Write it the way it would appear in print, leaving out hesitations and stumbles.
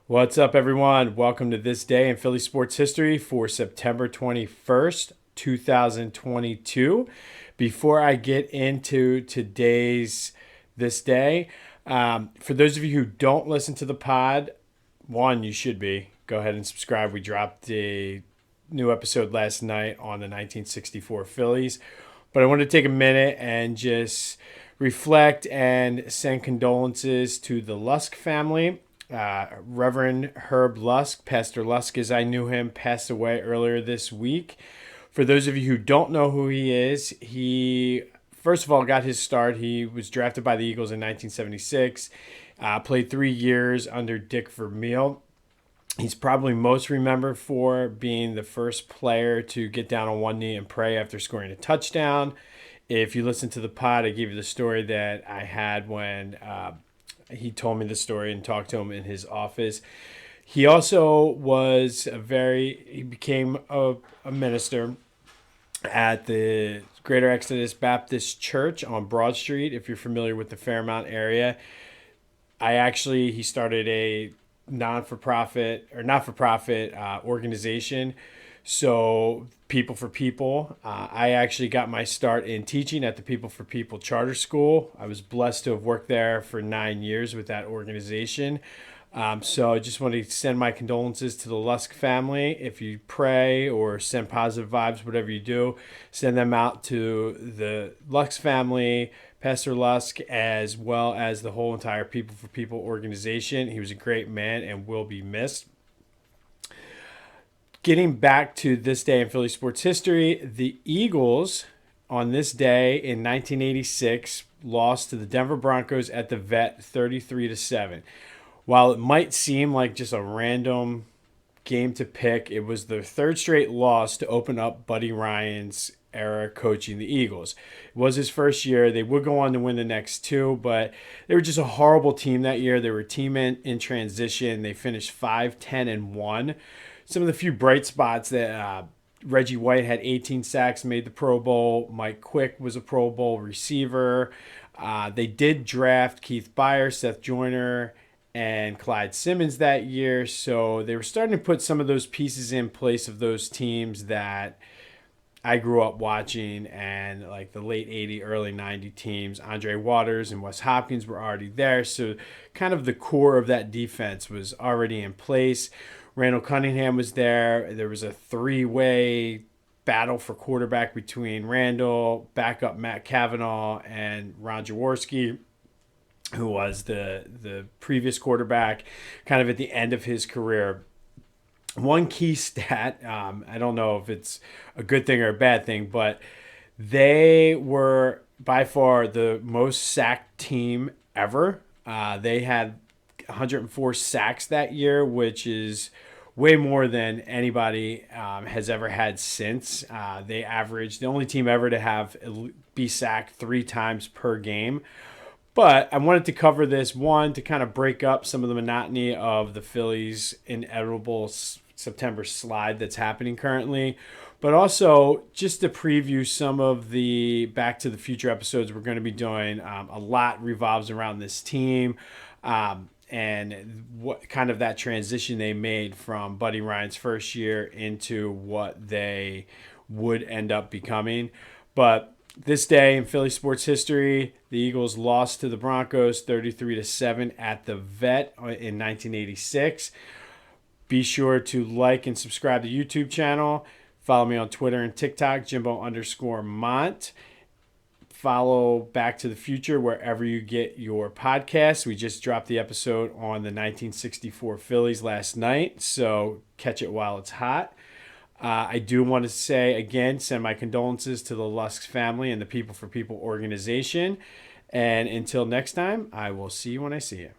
What's up, everyone? Welcome to this day in Philly sports history for September 21st, 2022. Before I get into this day, for those of you who don't listen to the pod, one, you should be. Go ahead and subscribe. We dropped a new episode last night on the 1964 Phillies. But I want to take a minute and just reflect and send condolences to the Lusk family. Reverend Herb Lusk, Pastor Lusk as I knew him, passed away earlier this week. For those of you who don't know who he is, he first of all got his start. He was drafted by the Eagles in 1976, played 3 years under Dick Vermeil. He's probably most remembered for being the first player to get down on one knee and pray after scoring a touchdown. If you listen to the pod, I gave you the story that I had when he told me the story and talked to him in his office. He also he became a minister at the Greater Exodus Baptist Church on Broad Street, if you're familiar with the Fairmount area. He started a not-for-profit organization. So People for People. I actually got my start in teaching at the People for People Charter School. I was blessed to have worked there for 9 years with that organization. So I just want to send my condolences to the Lusk family. If you pray or send positive vibes, whatever you do, send them out to the Lusk family, Pastor Lusk, as well as the whole entire People for People organization. He was a great man and will be missed. Getting back to this day in Philly sports history, the Eagles on this day in 1986 lost to the Denver Broncos at the Vet 33-7. While it might seem like just a random game to pick, it was their third straight loss to open up Buddy Ryan's era coaching the Eagles. It was his first year. They would go on to win the next two, but they were just a horrible team that year. They were a team in transition. They finished 5-10-1. Some of the few bright spots that Reggie White had 18 sacks, made the Pro Bowl. Mike Quick was a Pro Bowl receiver. They did draft Keith Byer, Seth Joyner, and Clyde Simmons that year. So they were starting to put some of those pieces in place of those teams that I grew up watching, and like the late 80, early 90 teams. Andre Waters and Wes Hopkins were already there. So kind of the core of that defense was already in place. Randall Cunningham was there. There was a three-way battle for quarterback between Randall, backup Matt Cavanaugh, and Ron Jaworski, who was the previous quarterback, kind of at the end of his career. One key stat, I don't know if it's a good thing or a bad thing, but they were by far the most sacked team ever. They had 104 sacks that year, which is way more than anybody has ever had since. They averaged the only team ever to be sacked 3 times per game. But I wanted to cover this, one, to kind of break up some of the monotony of the Phillies' inevitable September slide that's happening currently, but also just to preview some of the Back to the Future episodes we're going to be doing. A lot revolves around this team. And what kind of that transition they made from Buddy Ryan's first year into what they would end up becoming. But this day in Philly sports history, the Eagles lost to the Broncos 33-7 at the Vet in 1986. Be sure to like and subscribe to the YouTube channel. Follow me on Twitter and TikTok, Jimbo_Mont. Follow Back to the Future wherever you get your podcasts. We just dropped the episode on the 1964 Phillies last night, so catch it while it's hot. I do want to say, again, send my condolences to the Lusk family and the People for People organization. And until next time, I will see you when I see you.